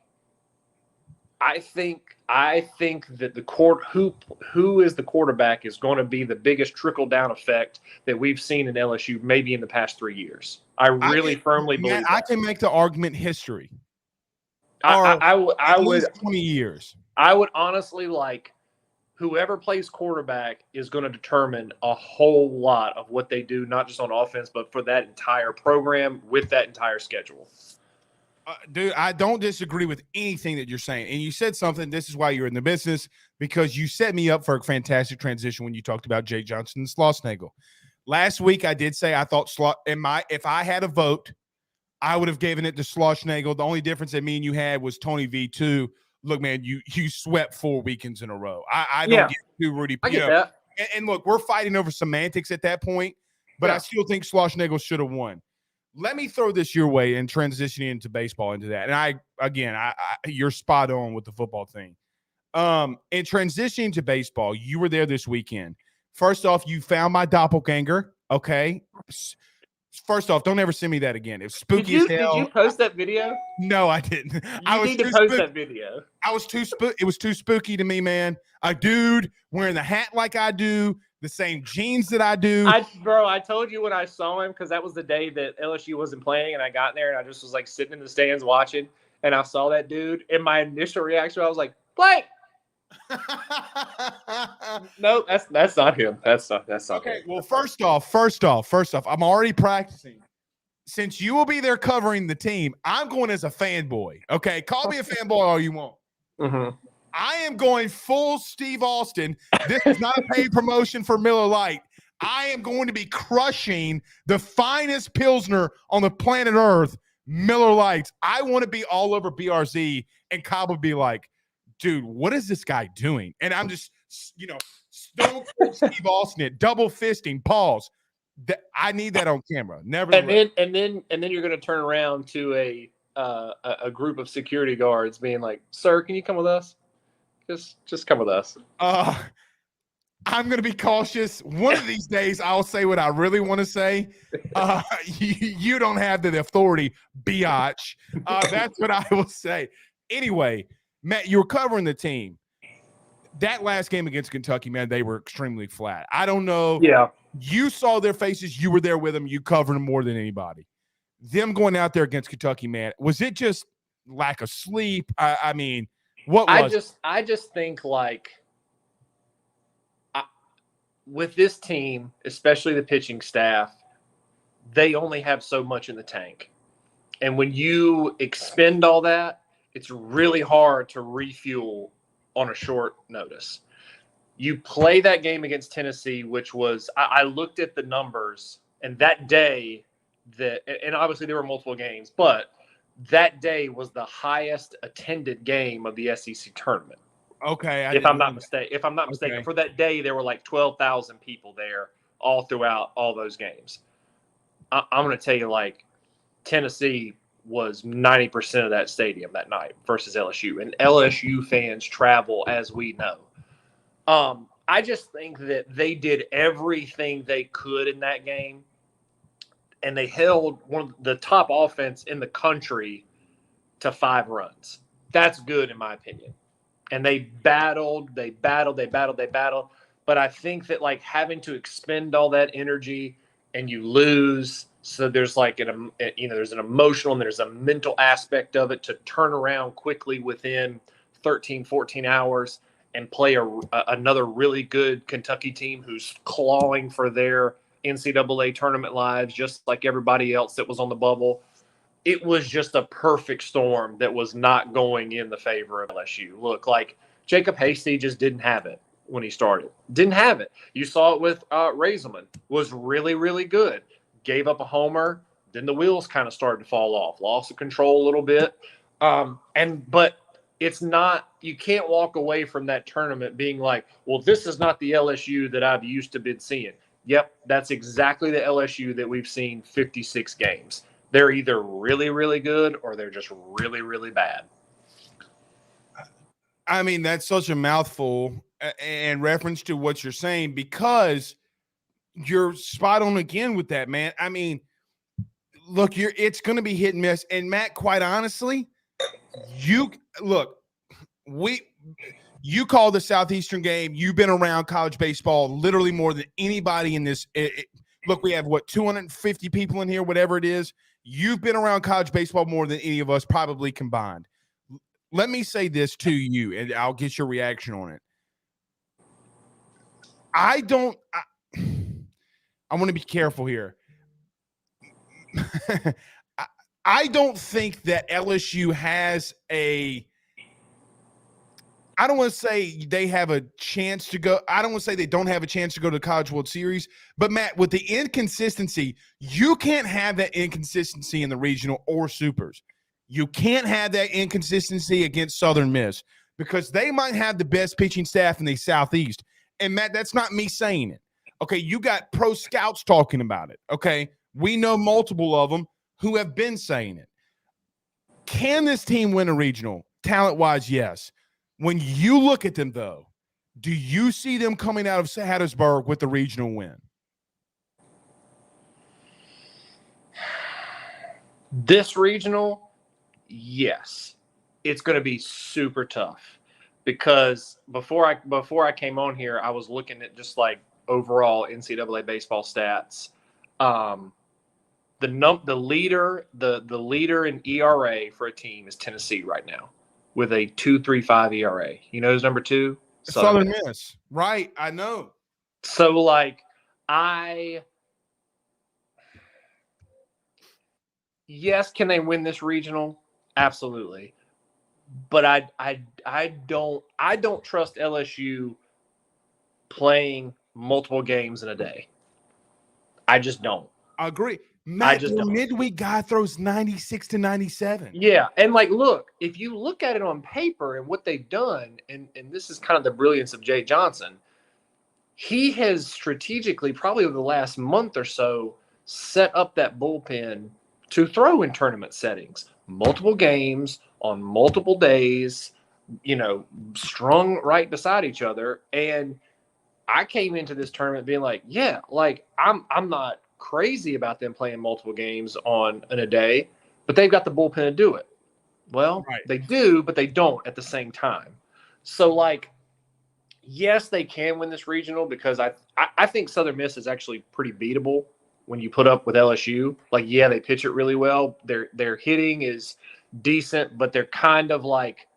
I think that the court who is the quarterback is going to be the biggest trickle down effect that we've seen in LSU maybe in the past 3 years. I really firmly believe that. I can make the argument history. I would 20 years. I would honestly, like, whoever plays quarterback is going to determine a whole lot of what they do, not just on offense, but for that entire program with that entire schedule. Dude, I don't disagree with anything that you're saying. And you said something, this is why you're in the business, because you set me up for a fantastic transition when you talked about Jay Johnson and Schlossnagle. Last week, I did say I thought if I had a vote, I would have given it to Schlossnagle. The only difference that me and you had was Tony V2. Look, man, you swept 4 weekends in a row. I don't get too Rudy. I get that. And look, we're fighting over semantics at that point, but I still think Schlossnagle should have won. Let me throw this your way and transitioning into baseball into that. And you're spot on with the football thing. In transitioning to baseball, you were there this weekend. First off, you found my doppelganger. Okay. First off, don't ever send me that again. It's spooky as hell. Did you post that video? No, I didn't. You need to post that video. It was too spooky to me, man. A dude wearing the hat like I do, the same jeans that I do. I told you when I saw him, because that was the day that LSU wasn't playing, and I got there and I just was like sitting in the stands watching, and I saw that dude. And my initial reaction, I was like, Blake. No, that's not him. That's not okay. him. Well, first off, I'm already practicing. Since you will be there covering the team, I'm going as a fanboy. Okay, call me a fanboy all you want. Mm-hmm. I am going full Steve Austin. This is not a paid promotion for Miller Lite. I am going to be crushing the finest Pilsner on the planet Earth, Miller Lights. I want to be all over BRZ, and Cobb would be like, dude, what is this guy doing? And I'm just, stone cold Steve Austin it, double fisting, pause. I need that on camera. Never. And then you're going to turn around to a group of security guards being like, "Sir, can you come with us? Just come with us." I'm going to be cautious. One of these days, I'll say what I really want to say. You don't have the authority, biatch. That's what I will say. Anyway, Matt, you were covering the team. That last game against Kentucky, man, they were extremely flat. I don't know. Yeah. You saw their faces. You were there with them. You covered them more than anybody. Them going out there against Kentucky, man, was it just lack of sleep? I mean, what was I just think, like, with this team, especially the pitching staff, they only have so much in the tank. And when you expend all that, it's really hard to refuel on a short notice. You play that game against Tennessee, which was, I looked at the numbers, and that day, and obviously there were multiple games, but that day was the highest attended game of the SEC tournament. Okay. If I'm not mistaken, for that day, there were like 12,000 people there all throughout all those games. I'm going to tell you, like, Tennessee was 90% of that stadium that night versus LSU. And LSU fans travel, as we know. I just think that they did everything they could in that game, and they held one of the top offense in the country to 5 runs. That's good, in my opinion. And they battled. But I think that, like, having to expend all that energy and you lose, so there's like there's an emotional and there's a mental aspect of it to turn around quickly within 13, 14 hours and play another really good Kentucky team who's clawing for their NCAA tournament lives, just like everybody else that was on the bubble. It was just a perfect storm that was not going in the favor of LSU. Look, like, Jacob Hasty just didn't have it when he started. Didn't have it. You saw it with Razelman. Was really, really good. Gave up a homer. Then the wheels kind of started to fall off. Lost the control a little bit. But it's not – you can't walk away from that tournament being like, well, this is not the LSU that I've used to been seeing. Yep, that's exactly the LSU that we've seen 56 games. They're either really, really good or they're just really, really bad. I mean, that's such a mouthful in reference to what you're saying, because you're spot on again with that, man. I mean, look, it's going to be hit and miss. And Matt, quite honestly, you call the Southeastern game. You've been around college baseball literally more than anybody in this. Look, we have 250 people in here, whatever it is. You've been around college baseball more than any of us probably combined. Let me say this to you, and I'll get your reaction on it. I want to be careful here. I don't think that LSU has I don't want to say they have a chance to go. I don't want to say they don't have a chance to go to the College World Series. But, Matt, with the inconsistency, you can't have that inconsistency in the regional or supers. You can't have that inconsistency against Southern Miss, because they might have the best pitching staff in the Southeast. And Matt, that's not me saying it. Okay, you got pro scouts talking about it. Okay, we know multiple of them who have been saying it. Can this team win a regional? Talent-wise, yes. When you look at them, though, do you see them coming out of Hattiesburg with the regional win? This regional, yes. It's going to be super tough because before I came on here, I was looking at just like overall NCAA baseball stats. The leader in ERA for a team is Tennessee right now with a 2.35 ERA. You know who's number 2? Southern Miss. Right, I know. So like yes, can they win this regional? Absolutely. But I don't trust LSU playing multiple games in a day. I just don't. I agree. Matt, your midweek guy throws 96 to 97. Yeah, and like, look, if you look at it on paper and what they've done, and this is kind of the brilliance of Jay Johnson, he has strategically, probably over the last month or so, set up that bullpen to throw in tournament settings, multiple games on multiple days, strung right beside each other. And I came into this tournament being like, yeah, like I'm not crazy about them playing multiple games in a day, but they've got the bullpen to do it. Well, right. They do, but they don't at the same time. So like, yes, they can win this regional because I think Southern Miss is actually pretty beatable when you put up with LSU. Like, yeah, they pitch it really well. Their hitting is decent, but they're kind of like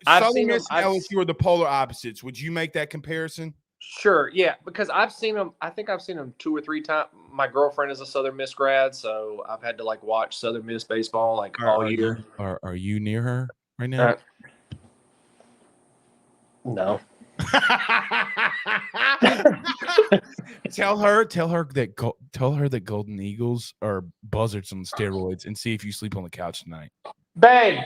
Southern Miss and LSU are the polar opposites. Would you make that comparison? Sure, yeah, because I've seen them. I think I've seen them 2 or 3 times. My girlfriend is a Southern Miss grad, so I've had to like watch Southern Miss baseball like all year. Are you near her right now? No. Tell her that Golden Eagles are buzzards on steroids, and see if you sleep on the couch tonight. Babe.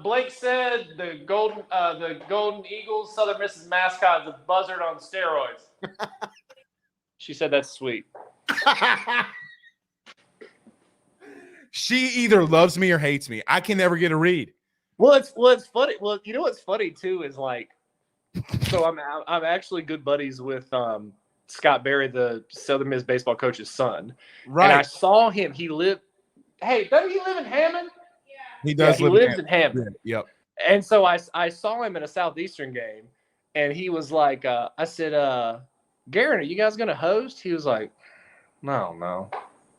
Blake said the Golden Eagles, Southern Miss's mascot, is a buzzard on steroids. She said that's sweet. She either loves me or hates me. I can never get a read. Well, it's funny. Well, you know what's funny too is like, so I'm actually good buddies with Scott Berry, the Southern Miss baseball coach's son. Right. And I saw him. Hey, doesn't he live in Hammond? He does. Yeah, he lives in Hammond. Yep. And so I saw him at a Southeastern game, and he was like, I said, Garen, are you guys going to host? He was like, no.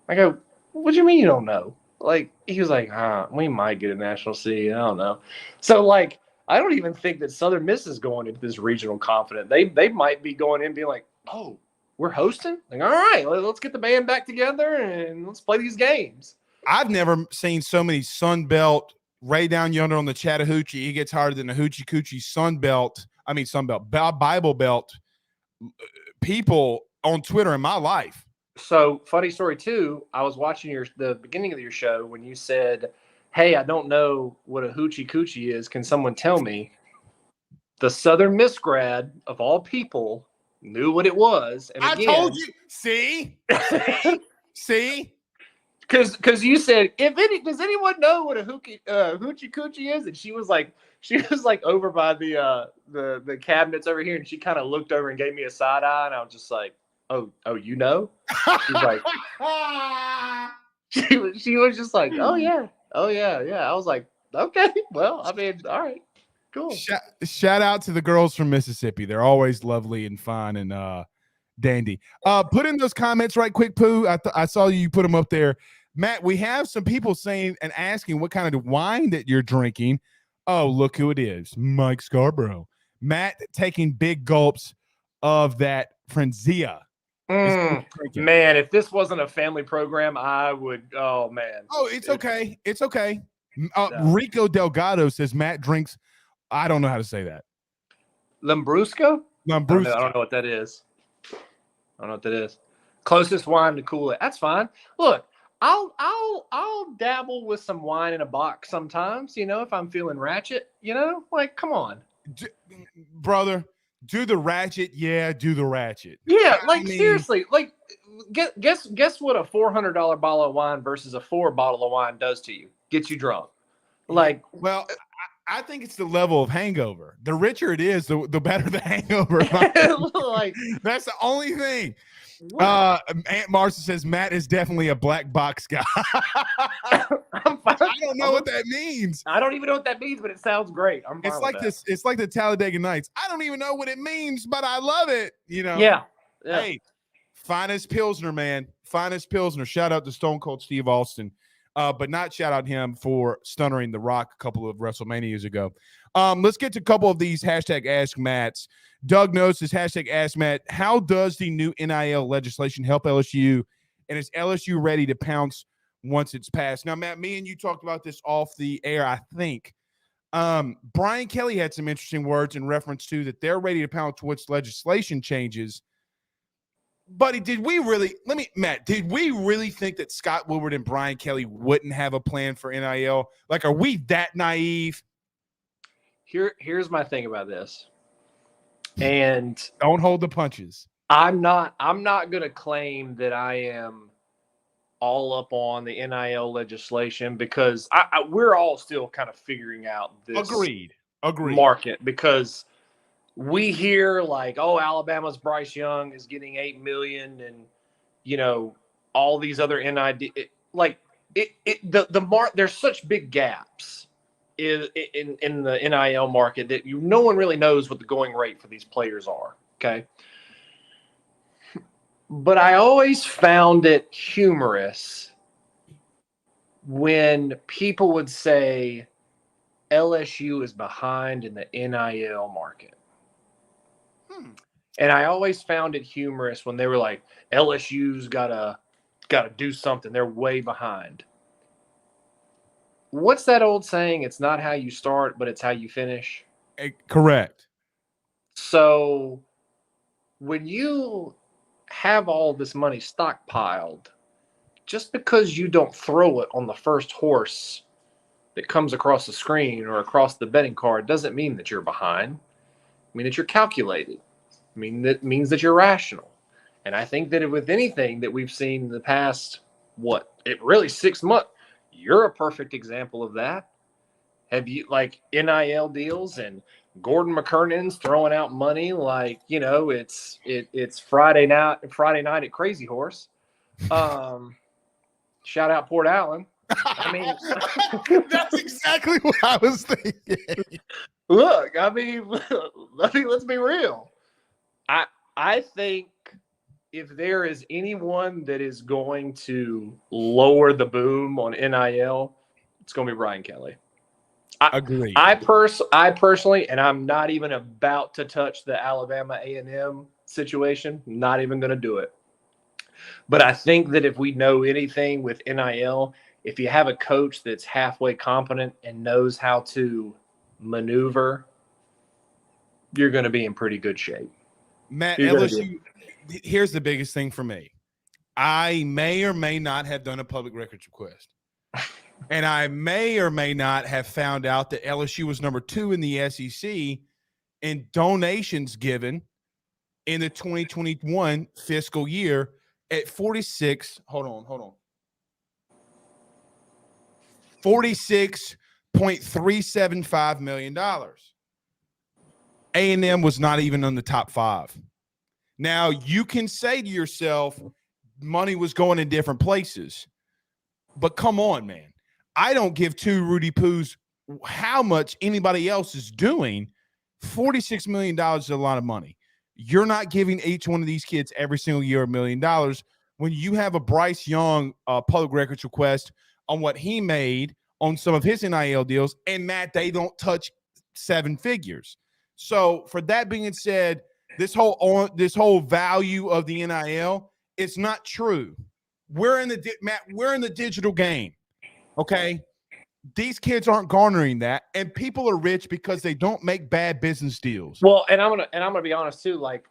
I go, what do you mean you don't know? Like, he was like, we might get a national seed. I don't know. So, like, I don't even think that Southern Miss is going into this regional confident. They might be going in being like, oh, we're hosting? Like, all right, let's get the band back together and let's play these games. I've never seen so many Sun Belt, Ray down yonder on the Chattahoochee. He gets harder than the Hoochie Coochie Sun Belt, Bible Belt people on Twitter in my life. So, funny story, too. I was watching the beginning of your show when you said, hey, I don't know what a Hoochie Coochie is. Can someone tell me? The Southern Miss grad, of all people, knew what it was. And again, I told you. See? Because you said, does anyone know what a Hoochie Coochie is? And she was like over by the cabinets over here, and she kind of looked over and gave me a side eye, and I was just like, oh, you know? She's like, she was just like, oh yeah. I was like, okay, well, I mean, all right, cool. Shout out to the girls from Mississippi. They're always lovely and fun and dandy. Put in those comments right quick, Pooh. I saw you put them up there. Matt, we have some people saying and asking what kind of wine that you're drinking. Oh, look who it is. Mike Scarborough. Matt taking big gulps of that Frenzia. Man, if this wasn't a family program, I would. Oh man. Oh, it's okay. It's okay. Rico Delgado says Matt drinks. I don't know how to say that. Lambrusco. I don't know what that is. Closest wine to Kool-Aid. That's fine. Look, I'll dabble with some wine in a box sometimes. If I'm feeling ratchet. Like, come on, brother. Do the ratchet, yeah. Do the ratchet. Yeah, I mean, seriously, like guess what a $400 bottle of wine versus a 4 bottle of wine does to you? Gets you drunk. Like, well, I think it's the level of hangover. The richer it is, the better the hangover. like That's the only thing. what? Aunt Marcia says Matt is definitely a black box guy. I don't know what that means. I don't even know what that means, but it sounds great. I'm fine It's with like that. this. It's like the Talladega Nights. I don't even know what it means, but I love it. You know. Yeah. Hey, finest Pilsner, man. Finest Pilsner. Shout out to Stone Cold Steve Austin. But not shout out him for stunnering The Rock a couple of WrestleManias ago. Let's get to a couple of these hashtag Ask Matts. Doug knows this hashtag Ask Matt. How does the new NIL legislation help LSU? And is LSU ready to pounce once it's passed? Now, Matt, me and you talked about this off the air, I think. Brian Kelly had some interesting words in reference to that they're ready to pounce once legislation changes. Buddy, did we really think that Scott Woodward and Brian Kelly wouldn't have a plan for NIL? Like, are we that naive? Here's my thing about this. And don't hold the punches. I'm not going to claim that I am all up on the NIL legislation because we're all still kind of figuring out this Agreed. market because we hear like, oh, Alabama's Bryce Young is getting $8 million, and you know all these other NIL there's such big gaps in the NIL market that no one really knows what the going rate for these players are. Okay, but I always found it humorous when people would say LSU is behind in the NIL market. And I always found it humorous when they were like, LSU's gotta do something. They're way behind. What's that old saying? It's not how you start, but it's how you finish. Correct. So when you have all this money stockpiled, just because you don't throw it on the first horse that comes across the screen or across the betting card doesn't mean that you're behind. I mean that you're calculated. That means that you're rational. And I think that with anything that we've seen in the past, 6 months, you're a perfect example of that. Have you like NIL deals and Gordon McKernan's throwing out money like, it's Friday night at Crazy Horse. Shout out Port Allen. I mean, that's exactly what I was thinking. Look, let's be real. I think if there is anyone that is going to lower the boom on NIL, it's going to be Brian Kelly. Agreed. I personally, and I'm not even about to touch the Alabama A&M situation, not even going to do it. But I think that if we know anything with NIL, if you have a coach that's halfway competent and knows how to maneuver, you're going to be in pretty good shape. Matt, LSU, here's the biggest thing for me. I may or may not have done a public records request. And I may or may not have found out that LSU was number 2 in the SEC in donations given in the 2021 fiscal year at $46.375 million. A&M was not even on the top 5. Now, you can say to yourself, money was going in different places. But come on, man. I don't give two Rudy Poos how much anybody else is doing. $46 million is a lot of money. You're not giving each one of these kids every single year $1 million when you have a Bryce Young public records request on what he made on some of his NIL deals, and Matt, they don't touch 7 figures. So for that being said, this whole value of the NIL, it's not true. We're in the digital game. Okay. These kids aren't garnering that, and people are rich because they don't make bad business deals. Well, and I'm gonna be honest too. Like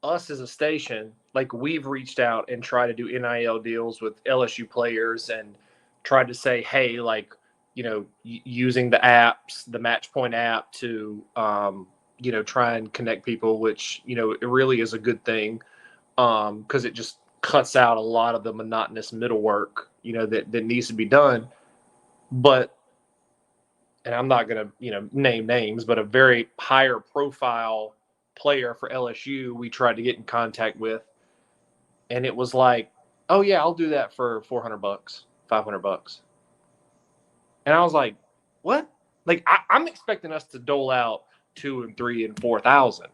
us as a station, like we've reached out and tried to do NIL deals with LSU players and tried to say, hey, like using the apps, the Matchpoint app to try and connect people, which, it really is a good thing, because it just cuts out a lot of the monotonous middle work, that needs to be done. But, and I'm not going to, name names, but a very higher profile player for LSU we tried to get in contact with. And it was like, oh, yeah, I'll do that for $400, $500. And I was like, what? Like, I'm expecting us to dole out 2 and 3 and 4,000.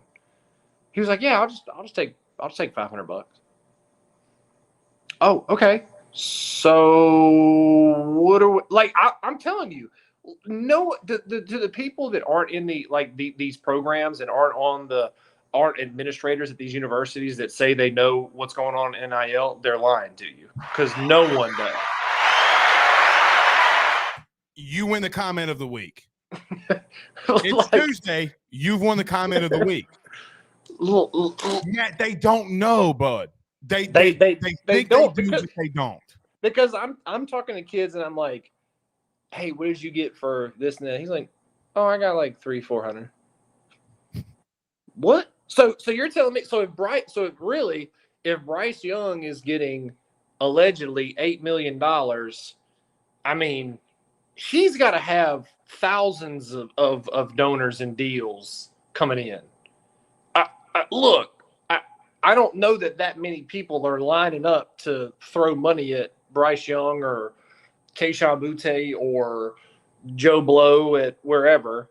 He was like, yeah, I'll just take $500. Oh, okay. So what are we, like? I'm telling you, no, to the people that aren't in these programs and aren't administrators at these universities that say they know what's going on in NIL, they're lying to you, because no one does. You win the comment of the week. It's Tuesday. You've won the comment of the week. Yeah, they don't know, bud. They think they do, but they don't. Because I'm talking to kids and I'm like, hey, what did you get for this and that? He's like, oh, I got like $300-400. What? So you're telling me, if Bryce Young is getting allegedly $8 million, I mean, he's got to have thousands of donors and deals coming in. Look, I don't know that many people are lining up to throw money at Bryce Young or Keishawn Butte or Joe Blow at wherever.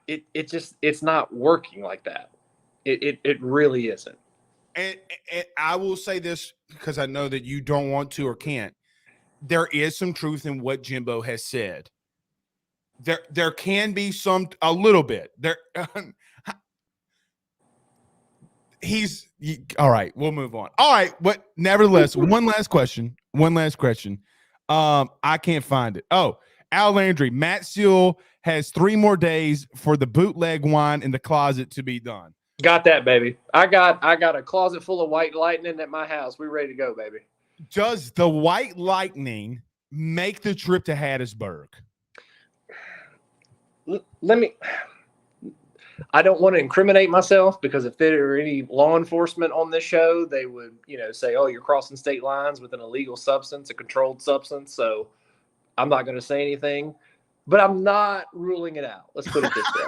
It's not working like that. It really isn't. And I will say this because I know that you don't want to or can't. There is some truth in what Jimbo has said. There can be a little bit there. He's all right. We'll move on. All right, but nevertheless, one last question. I can't find it. Oh, Al Landry, Matt Seal has 3 more days for the bootleg wine in the closet to be done. Got that, baby. I got a closet full of White Lightning at my house. We ready to go, baby. Does the White Lightning make the trip to Hattiesburg? I don't want to incriminate myself, because if there were any law enforcement on this show, they would, say, oh, you're crossing state lines with an illegal substance, a controlled substance. So I'm not going to say anything, but I'm not ruling it out. Let's put it this way.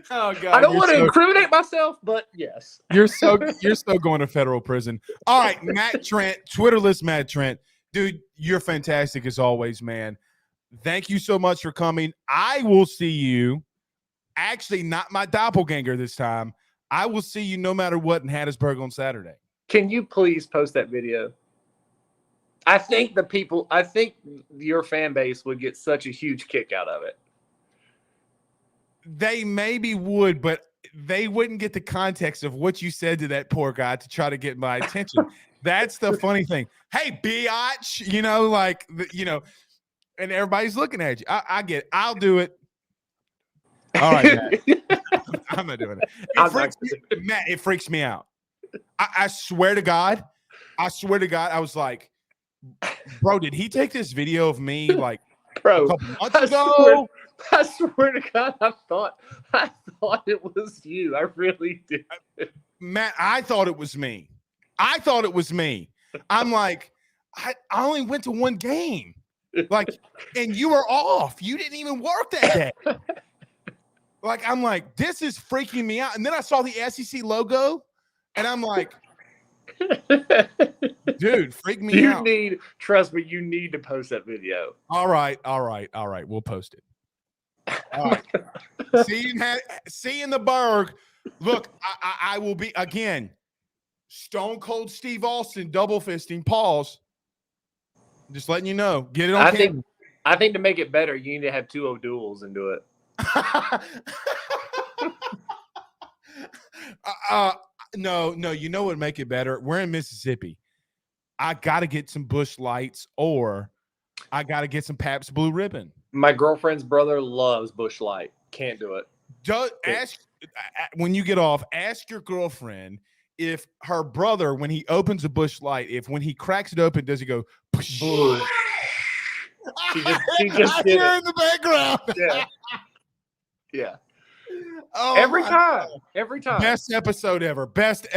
Oh God! I don't want to incriminate myself, but yes, you're so going to federal prison. All right, Matt Trent, Twitterless Matt Trent, dude, you're fantastic as always, man. Thank you so much for coming. I will see you. Actually, not my doppelganger this time. I will see you no matter what in Hattiesburg on Saturday. Can you please post that video? I think your fan base would get such a huge kick out of it. They maybe would, but they wouldn't get the context of what you said to that poor guy to try to get my attention. That's the funny thing. Hey, biatch, and everybody's looking at you. I get it. I'll do it. All right, Matt. I'm not doing it. Matt, it freaks me out. I swear to God, I was like, bro, did he take this video of me like a couple months ago? I swear to God, I thought it was you. I really did. Matt, I thought it was me. I'm like, I only went to one game. Like, and you were off. You didn't even work that day. Like, I'm like, this is freaking me out. And then I saw the SEC logo, and I'm like, dude, freak me out. Trust me, you need to post that video. All right. We'll post it. All right. See you in the Berg. Look, I will be again. Stone Cold Steve Austin double fisting. Pause. Just letting you know. Get it on camera. I think to make it better, you need to have 2 O'Douls and do it. No. You know what would make it better? We're in Mississippi. I got to get some Busch Lights, or I got to get some Pabst Blue Ribbon. My girlfriend's brother loves Busch Light. Can't do it. Ask when you get off. Ask your girlfriend if her brother, when he opens a Busch Light, if when he cracks it open, does he go? Busch. She just did it in the background. Yeah. Yeah. Oh, Every time. Best episode ever. Best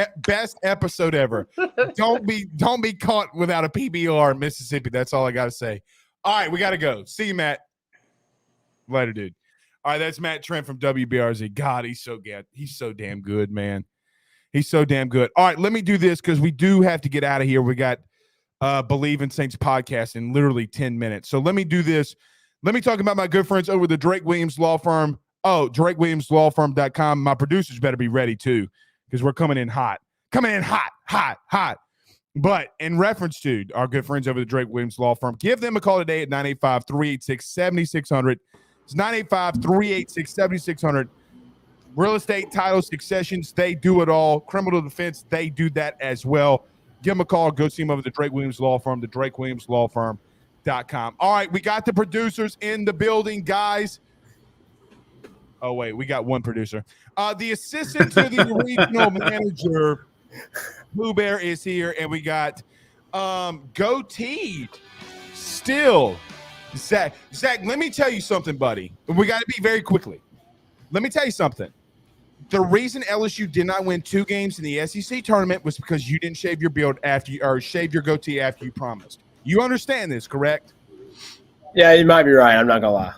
episode ever. Don't be caught without a PBR in Mississippi. That's all I got to say. All right, we got to go. See you, Matt. Later, dude. All right, that's Matt Trent from WBRZ. God, he's so good. He's so damn good, man. He's so damn good. All right, let me do this because we do have to get out of here. We got Believe in Saints podcast in literally 10 minutes. So let me do this. Let me talk about my good friends over the Drake Williams Law Firm. Oh, DrakeWilliamsLawFirm.com. My producers better be ready, too, because we're coming in hot. Coming in hot. But in reference to our good friends over the Drake Williams Law Firm, give them a call today at 985-386-7600. It's 985-386-7600. Real estate, title, successions, they do it all. Criminal defense, they do that as well. Give them a call. Go see them over the Drake Williams Law Firm, the DrakeWilliamsLawFirm.com. All right, we got the producers in the building, guys. Oh, wait, we got one producer. The assistant to the regional manager, Blue Bear, is here, and we got Goatee still. Zach, let me tell you something, buddy. We got to be very quickly. Let me tell you something. The reason LSU did not win 2 games in the SEC tournament was because you didn't shave your beard shave your goatee after you promised. You understand this, correct? Yeah, you might be right. I'm not going to lie.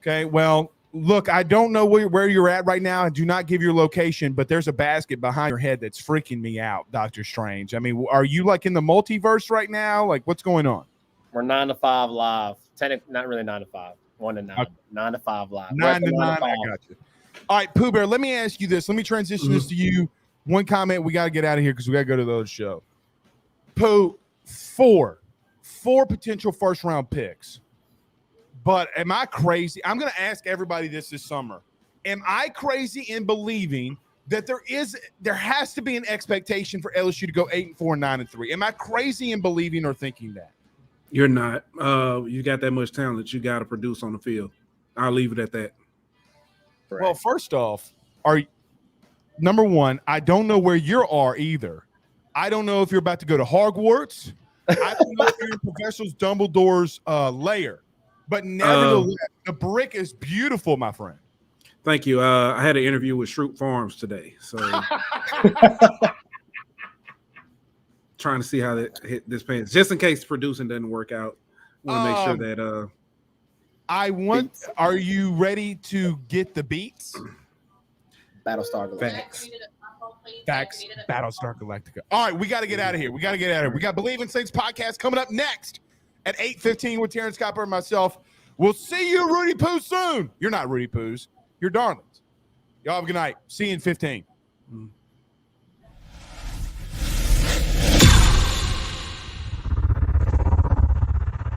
Okay, well, look, I don't know where you're at right now. I do not give your location, but there's a basket behind your head that's freaking me out, Dr. Strange. I mean, are you like in the multiverse right now? Like, what's going on? We're 9 to 5 live. Not really 9 to 5. 1 to 9. Okay. 9 to 5 live. 9 to 9. I got you. All right, Pooh Bear, let me ask you this. Let me transition this to you. One comment. We got to get out of here because we got to go to the other show. Pooh, 4 potential first-round picks. But am I crazy? I'm going to ask everybody this summer. Am I crazy in believing that there has to be an expectation for LSU to go 8-4, 9-3? Am I crazy in believing or thinking that? You're not. You got that much talent. You got to produce on the field. I'll leave it at that. Right. Well, first off, number one, I don't know where you are either. I don't know if you're about to go to Hogwarts. I don't know if you're in Professor Dumbledore's lair. But nevertheless, the brick is beautiful, my friend. Thank you. I had an interview with Shroot Farms today, so trying to see how that hit this pans. Just in case producing doesn't work out, want to make sure that. Are you ready to get the beats? Battlestar Galactica. Facts. Battlestar Galactica. All right, we got to get out of here. We got Believe in Saints podcast coming up next at 8:15 with Terrence Kiper and myself. We'll see you, Rudy Poo, soon. You're not Rudy Poos. You're darlings. Y'all have a good night. See you in 15.